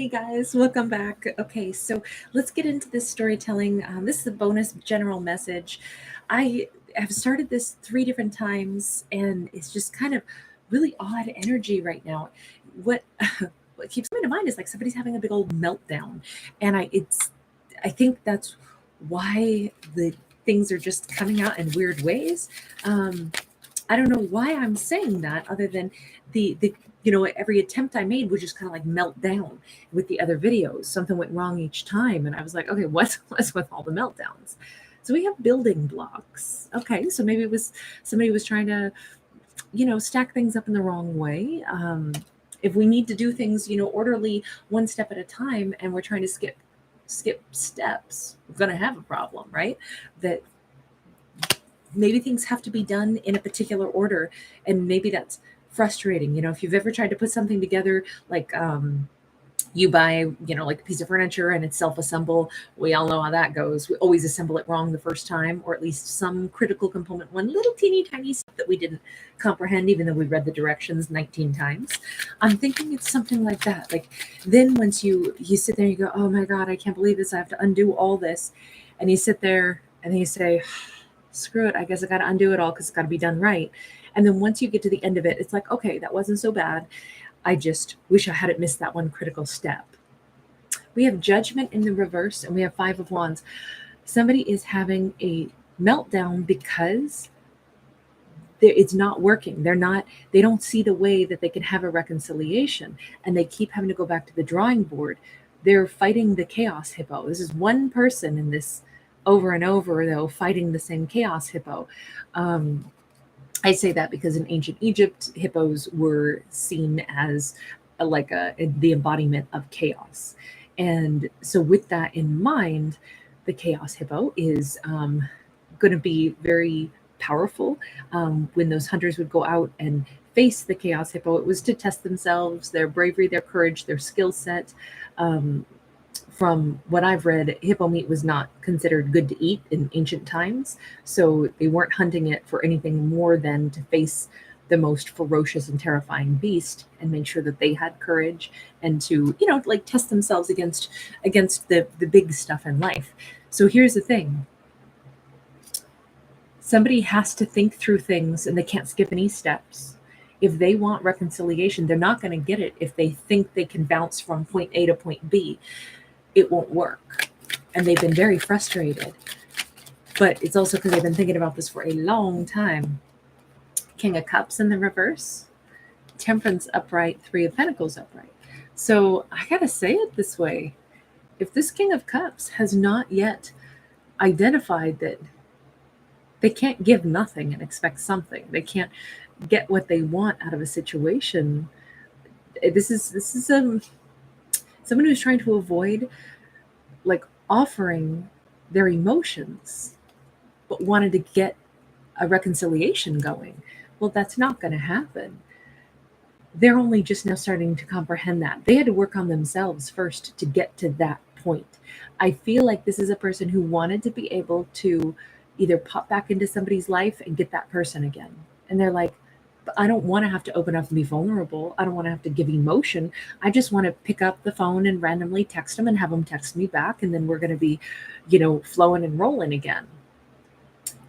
Hey guys, welcome back. Okay, so let's get into this storytelling. This is a bonus general message. I have started this 3 different times, and it's just kind of really odd energy right now. What what keeps coming to mind is like somebody's having a big old meltdown, and I think that's why the things are just coming out in weird ways. Um, I don't know why I'm saying that, other than the every attempt I made would just kind of like melt down with the other videos. Something went wrong each time, and I was like, okay, what's with all the meltdowns? So we have building blocks. Okay, so maybe it was somebody was trying to stack things up in the wrong way. If we need to do things orderly, one step at a time, and we're trying to skip steps, we're gonna have a problem, right? That maybe things have to be done in a particular order, and maybe that's frustrating. If you've ever tried to put something together, like you buy like a piece of furniture and it's self-assemble, we all know how that goes. We always assemble it wrong the first time, or at least some critical component, one little teeny tiny step that we didn't comprehend, even though we read the directions 19 times. I'm thinking it's something like that. Like, then once you sit there and you go, oh my god, I can't believe this, I have to undo all this. And you sit there and then you say, screw it, I guess I got to undo it all because it's got to be done right. And then once you get to the end of it, it's like, okay, that wasn't so bad. I just wish I hadn't missed that one critical step. We have judgment in the reverse, and we have 5 of Wands. Somebody is having a meltdown because it's not working. They don't see the way that they can have a reconciliation, and they keep having to go back to the drawing board. They're fighting the chaos hippo. This is one person in this over and over, though, fighting the same chaos hippo. I say that because in ancient Egypt, hippos were seen as the embodiment of chaos. And so, with that in mind, the chaos hippo is going to be very powerful. When those hunters would go out and face the chaos hippo, it was to test themselves, their bravery, their courage, their skill set. From what I've read, hippo meat was not considered good to eat in ancient times. So they weren't hunting it for anything more than to face the most ferocious and terrifying beast and make sure that they had courage, and to, like, test themselves against the big stuff in life. So here's the thing. Somebody has to think through things, and they can't skip any steps. If they want reconciliation, they're not going to get it if they think they can bounce from point A to point B. It won't work. And they've been very frustrated. But it's also because they've been thinking about this for a long time. King of Cups in the reverse, Temperance upright, 3 of Pentacles upright. So I gotta say it this way. If this King of Cups has not yet identified that they can't give nothing and expect something, they can't get what they want out of a situation, this is someone who's trying to avoid, like, offering their emotions, but wanted to get a reconciliation going. Well, that's not going to happen. They're only just now starting to comprehend that. They had to work on themselves first to get to that point. I feel like this is a person who wanted to be able to either pop back into somebody's life and get that person again. And they're like, I don't want to have to open up and be vulnerable. I don't want to have to give emotion. I just want to pick up the phone and randomly text them and have them text me back. And then we're going to be, flowing and rolling again.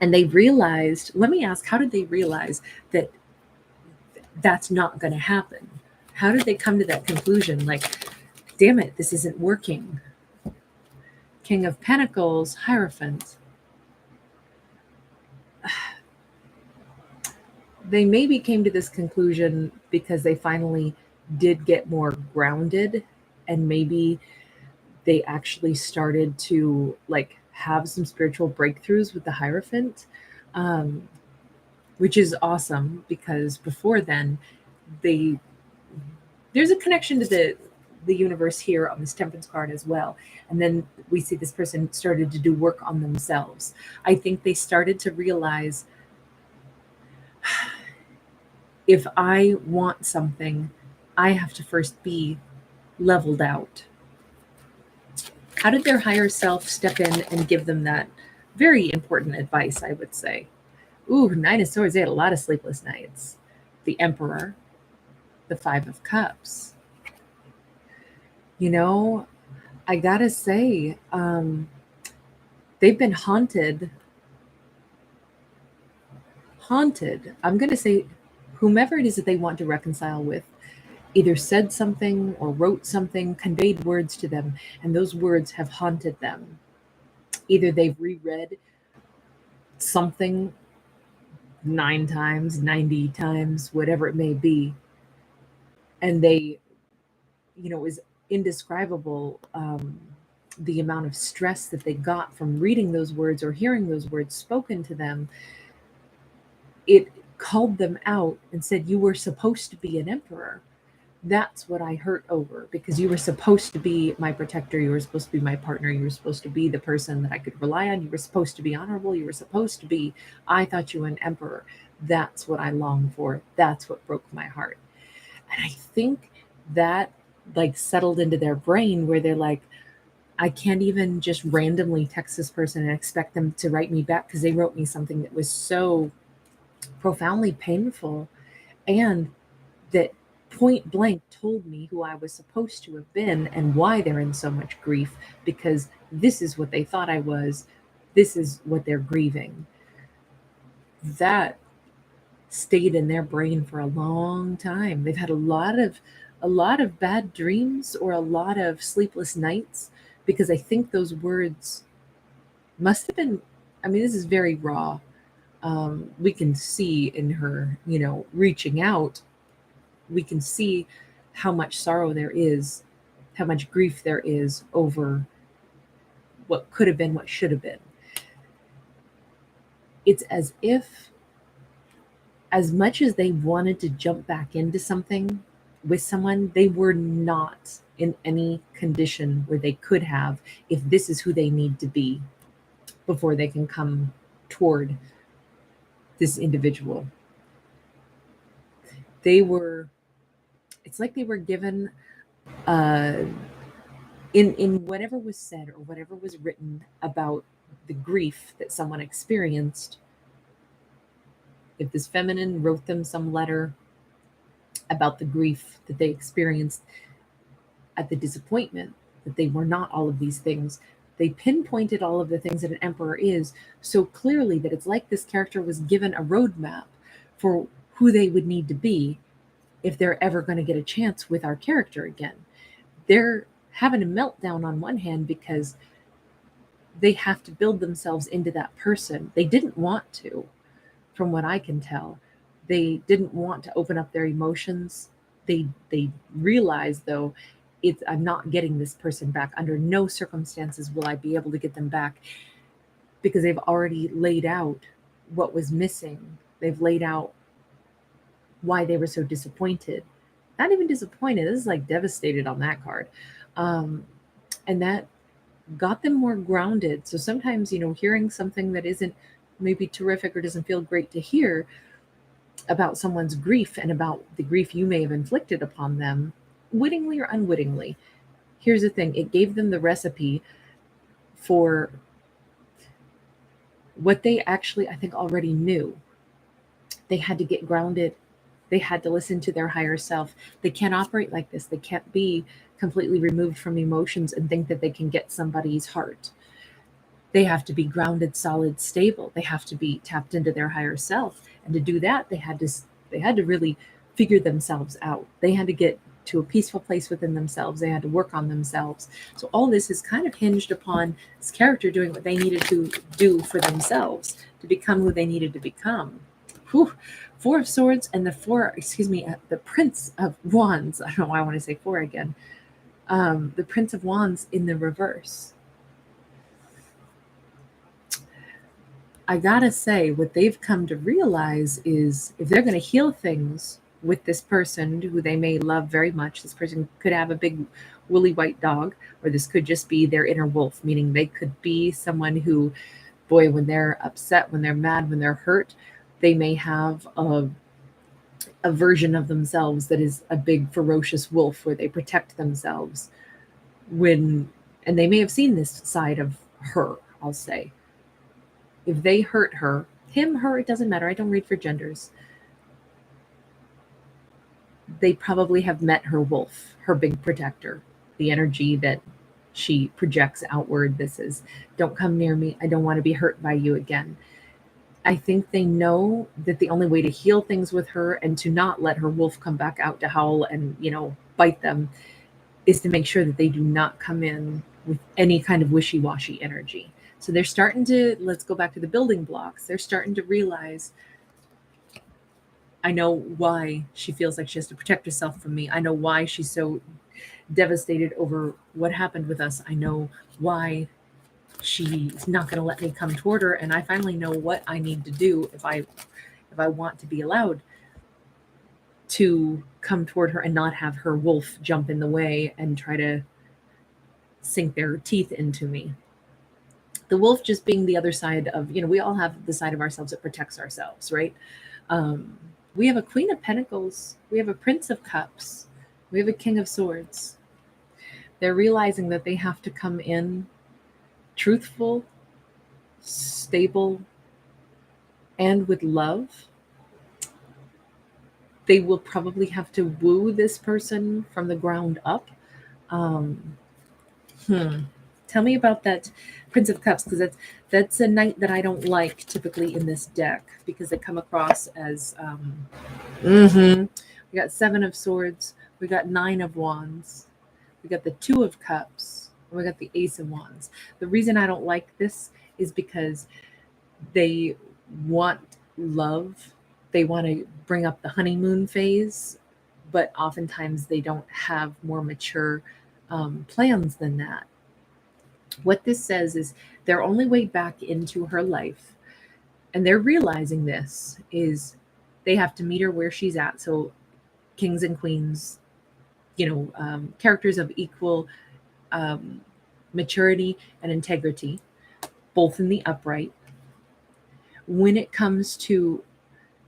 And they realized, let me ask, how did they realize that that's not going to happen? How did they come to that conclusion? Like, damn it, this isn't working. King of Pentacles, Hierophant. They maybe came to this conclusion because they finally did get more grounded, and maybe they actually started to, like, have some spiritual breakthroughs with the Hierophant, which is awesome, because before then there's a connection to the universe here on this Temperance card as well. And then we see this person started to do work on themselves. I think they started to realize, if I want something, I have to first be leveled out. How did their higher self step in and give them that very important advice, I would say? Ooh, 9 of Swords. They had a lot of sleepless nights. The Emperor, the 5 of Cups. You know, I gotta say, they've been haunted. I'm gonna say, whomever it is that they want to reconcile with either said something or wrote something, conveyed words to them, and those words have haunted them. Either they've reread something 9 times, 90 times, whatever it may be, and they, it was indescribable, the amount of stress that they got from reading those words or hearing those words spoken to them. It called them out and said, "You were supposed to be an emperor." That's what I hurt over, because you were supposed to be my protector. You were supposed to be my partner. You were supposed to be the person that I could rely on. You were supposed to be honorable. You were supposed to be, I thought you were an emperor. That's what I longed for. That's what broke my heart. And I think that like settled into their brain where they're like, I can't even just randomly text this person and expect them to write me back because they wrote me something that was so profoundly painful, and that point blank told me who I was supposed to have been and why they're in so much grief, because this is what they thought I was. This is what they're grieving. That stayed in their brain for a long time. They've had a lot of bad dreams or a lot of sleepless nights, because I think those words must have been, I mean, this is very raw. We can see in her, reaching out, we can see how much sorrow there is, how much grief there is over what could have been, what should have been. It's as if, as much as they wanted to jump back into something with someone, they were not in any condition where they could have, if this is who they need to be before they can come toward this individual. They were, it's like they were given, uh, in whatever was said or whatever was written about the grief that someone experienced. If this feminine wrote them some letter about the grief that they experienced at the disappointment that they were not all of these things, they pinpointed all of the things that an emperor is so clearly that it's like this character was given a roadmap for who they would need to be if they're ever going to get a chance with our character again. They're having a meltdown on one hand because they have to build themselves into that person. They didn't want to, from what I can tell. They didn't want to open up their emotions. They realize though, it's, I'm not getting this person back. Under no circumstances will I be able to get them back, because they've already laid out what was missing. They've laid out why they were so disappointed. Not even disappointed. This is like devastated on that card. Um, and that got them more grounded. So sometimes, hearing something that isn't maybe terrific or doesn't feel great to hear about someone's grief and about the grief you may have inflicted upon them, wittingly or unwittingly. Here's the thing, it gave them the recipe for what they actually, I think, already knew. They had to get grounded. They had to listen to their higher self. They can't operate like this. They can't be completely removed from emotions and think that they can get somebody's heart. They have to be grounded, solid, stable. They have to be tapped into their higher self. And to do that, they had to really figure themselves out. They had to get to a peaceful place within themselves. They had to work on themselves. So all this is kind of hinged upon this character doing what they needed to do for themselves to become who they needed to become. Whew. Four of Swords and the Prince of Wands. I don't know why I want to say four again. The Prince of Wands in the reverse. I gotta say, what they've come to realize is if they're gonna heal things with this person who they may love very much, this person could have a big woolly white dog, or this could just be their inner wolf, meaning they could be someone who, boy, when they're upset, when they're mad, when they're hurt, they may have a version of themselves that is a big ferocious wolf where they protect themselves when, and they may have seen this side of her, I'll say. If they hurt her, him, her, it doesn't matter. I don't read for genders. They probably have met her wolf, her big protector. the energy that she projects outward. This is, don't come near me. I don't want to be hurt by you again. I think they know that the only way to heal things with her and to not let her wolf come back out to howl and, bite them is to make sure that they do not come in with any kind of wishy washy energy. So they're starting to, let's go back to the building blocks. They're starting to realize, I know why she feels like she has to protect herself from me. I know why she's so devastated over what happened with us. I know why she's not going to let me come toward her, and I finally know what I need to do if I want to be allowed to come toward her and not have her wolf jump in the way and try to sink their teeth into me. The wolf just being the other side of, we all have the side of ourselves that protects ourselves, right? um, we have a Queen of Pentacles, we have a Prince of Cups, we have a King of Swords. They're realizing that they have to come in truthful, stable, and with love. They will probably have to woo this person from the ground up. Um, Tell me about that Prince of Cups, because that's a knight that I don't like typically in this deck, because they come across as we got Seven of Swords, we got Nine of Wands, we got the Two of Cups, and we got the Ace of Wands. The reason I don't like this is because they want love. They want to bring up the honeymoon phase, but oftentimes they don't have more mature plans than that. What this says is their only way back into her life, and they're realizing this, is they have to meet her where she's at. So, kings and queens, characters of equal maturity and integrity, both in the upright. When it comes to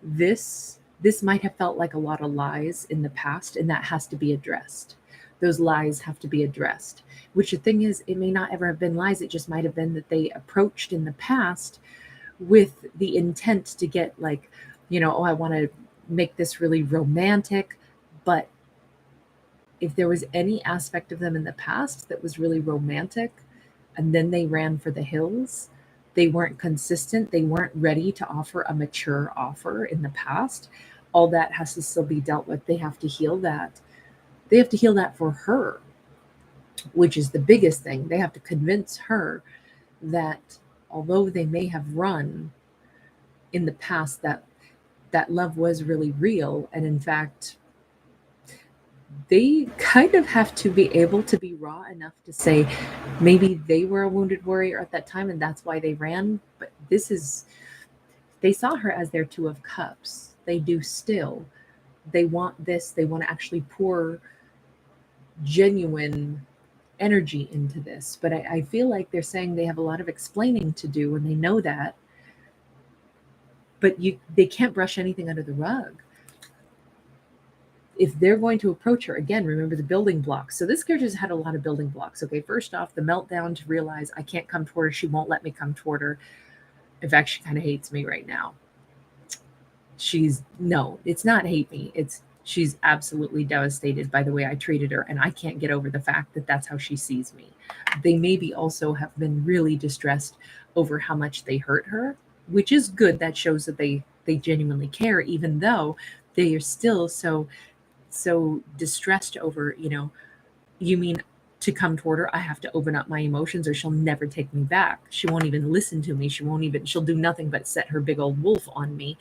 this might have felt like a lot of lies in the past, and that has to be addressed. Those lies have to be addressed. Which the thing is, it may not ever have been lies. It just might have been that they approached in the past with the intent to get, like, oh, I want to make this really romantic. But if there was any aspect of them in the past that was really romantic, and then they ran for the hills, they weren't consistent, they weren't ready to offer a mature offer in the past, all that has to still be dealt with. They have to heal that. They have to heal that for her, which is the biggest thing. They have to convince her that although they may have run in the past, that love was really real. And in fact, they kind of have to be able to be raw enough to say maybe they were a wounded warrior at that time and that's why they ran. But they saw her as their Two of Cups. They do still. They want this. They want to actually pour genuine energy into this. But I feel like they're saying they have a lot of explaining to do, and they know that. But they can't brush anything under the rug. If they're going to approach her, again, remember the building blocks. So this character's had a lot of building blocks. Okay, first off, the meltdown to realize I can't come toward her. She won't let me come toward her. In fact, she kind of hates me right now. No, it's not hate me. She's absolutely devastated by the way I treated her, and I can't get over the fact that that's how she sees me. They maybe also have been really distressed over how much they hurt her, which is good. That shows that they genuinely care, even though they are still so distressed over, you mean to come toward her, I have to open up my emotions or she'll never take me back. She won't even listen to me. She'll do nothing but set her big old wolf on me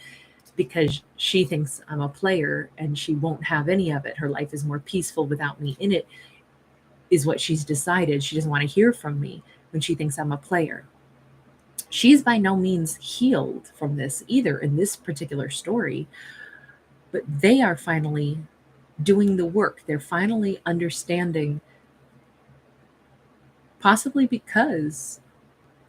because she thinks I'm a player and she won't have any of it. Her life is more peaceful without me in it, is what she's decided. She doesn't want to hear from me when she thinks I'm a player. She's by no means healed from this either in this particular story, but they are finally doing the work. They're finally understanding, possibly because,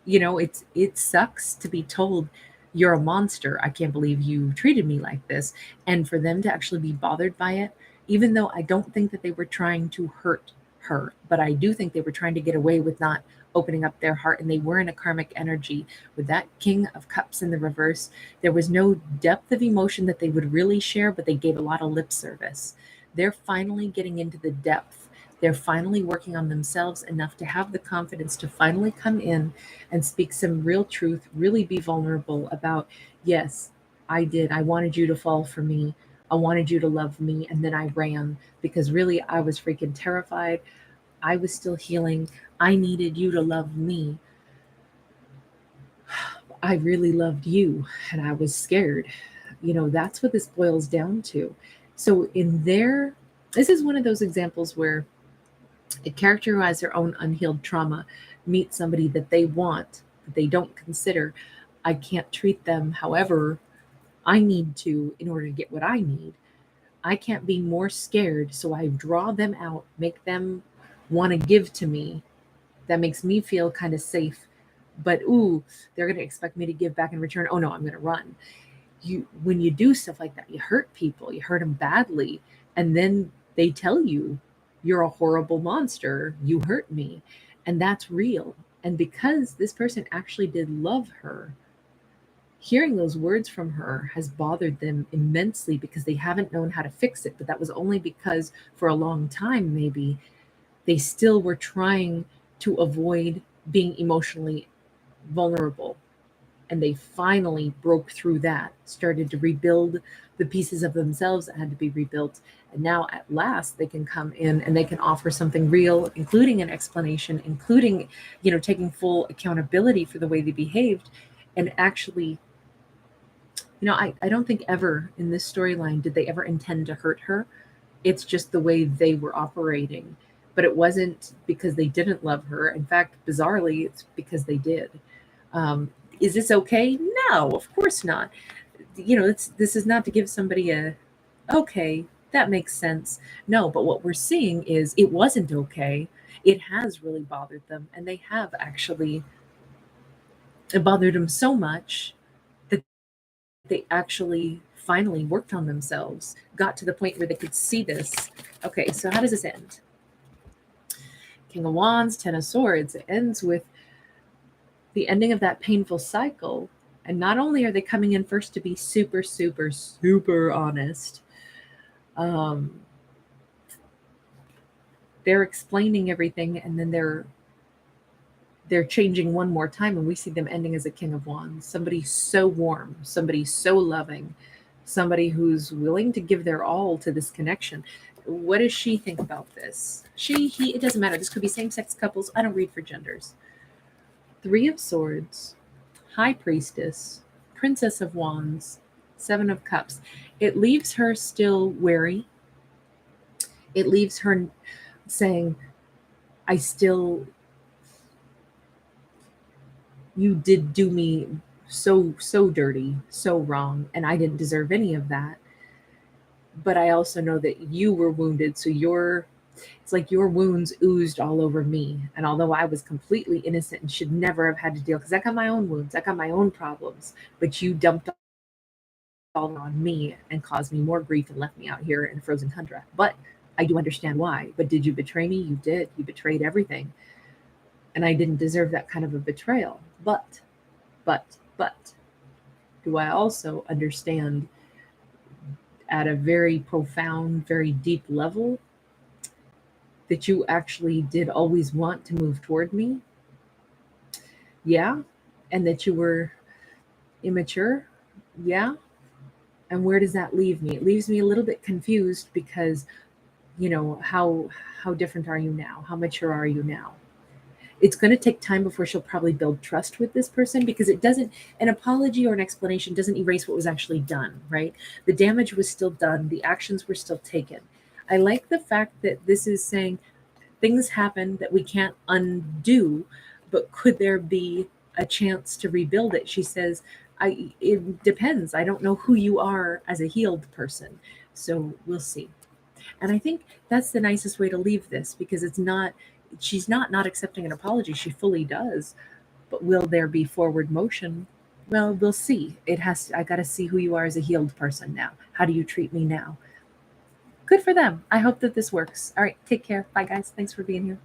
it sucks to be told you're a monster. I can't believe you treated me like this. And for them to actually be bothered by it, even though I don't think that they were trying to hurt her, but I do think they were trying to get away with not opening up their heart, and they were in a karmic energy with that King of Cups in the reverse. There was no depth of emotion that they would really share, but they gave a lot of lip service. They're finally getting into the depth They're finally working on themselves enough to have the confidence to finally come in and speak some real truth, really be vulnerable about, yes, I did. I wanted you to fall for me. I wanted you to love me. And then I ran because really I was freaking terrified. I was still healing. I needed you to love me. I really loved you and I was scared. That's what this boils down to. So, this is one of those examples where a character who has their own unhealed trauma meets somebody that they want, that they don't consider. I can't treat them however I need to in order to get what I need. I can't be more scared, so I draw them out, make them want to give to me. That makes me feel kind of safe. But ooh, they're going to expect me to give back in return. Oh no, I'm going to run. When you do stuff like that, you hurt people, you hurt them badly, and then they tell you you're a horrible monster, you hurt me, and that's real. And because this person actually did love her, hearing those words from her has bothered them immensely because they haven't known how to fix it. But that was only because for a long time, maybe they still were trying to avoid being emotionally vulnerable, and they finally broke through that, started to rebuild the pieces of themselves that had to be rebuilt. And now at last they can come in and they can offer something real, including an explanation, including, taking full accountability for the way they behaved. And actually, I don't think ever in this storyline did they ever intend to hurt her. It's just the way they were operating. But it wasn't because they didn't love her. In fact, bizarrely, it's because they did. Is this okay? No, of course not. This is not to give somebody a, okay, that makes sense. No, but what we're seeing is it wasn't okay. It has really bothered them, and they have actually, it bothered them so much that they actually finally worked on themselves, got to the point where they could see this. Okay, so how does this end? King of Wands, Ten of Swords. It ends with the ending of that painful cycle. And not only are they coming in first to be super, super, super honest, um, they're explaining everything, and then they're changing one more time, and we see them ending as a King of Wands. Somebody so warm, somebody so loving, somebody who's willing to give their all to this connection. What does she think about this? She, he, it doesn't matter. This could be same-sex couples. I don't read for genders. Three of Swords, High Priestess, Princess of Wands, Seven of Cups. It leaves her still wary. It leaves her saying, I still, you did do me so dirty, so wrong, and I didn't deserve any of that. But I also know that you were wounded, so it's like your wounds oozed all over me. And although I was completely innocent and should never have had to deal, because I got my own wounds, I got my own problems, but you dumped all on me and caused me more grief and left me out here in a frozen tundra. But I do understand why. But did you betray me? You did. You betrayed everything. And I didn't deserve that kind of a betrayal. But, do I also understand at a very profound, very deep level that you actually did always want to move toward me? Yeah. And that you were immature? Yeah. And where does that leave me? It leaves me a little bit confused because, how different are you now? How mature are you now? It's going to take time before she'll probably build trust with this person, because an apology or an explanation doesn't erase what was actually done, right? The damage was still done, the actions were still taken. I like the fact that this is saying things happen that we can't undo, but could there be a chance to rebuild it? She says, it depends. I don't know who you are as a healed person. So we'll see. And I think that's the nicest way to leave this, because she's not accepting an apology. She fully does. But will there be forward motion? Well, we'll see. I got to see who you are as a healed person now. How do you treat me now? Good for them. I hope that this works. All right. Take care. Bye, guys. Thanks for being here.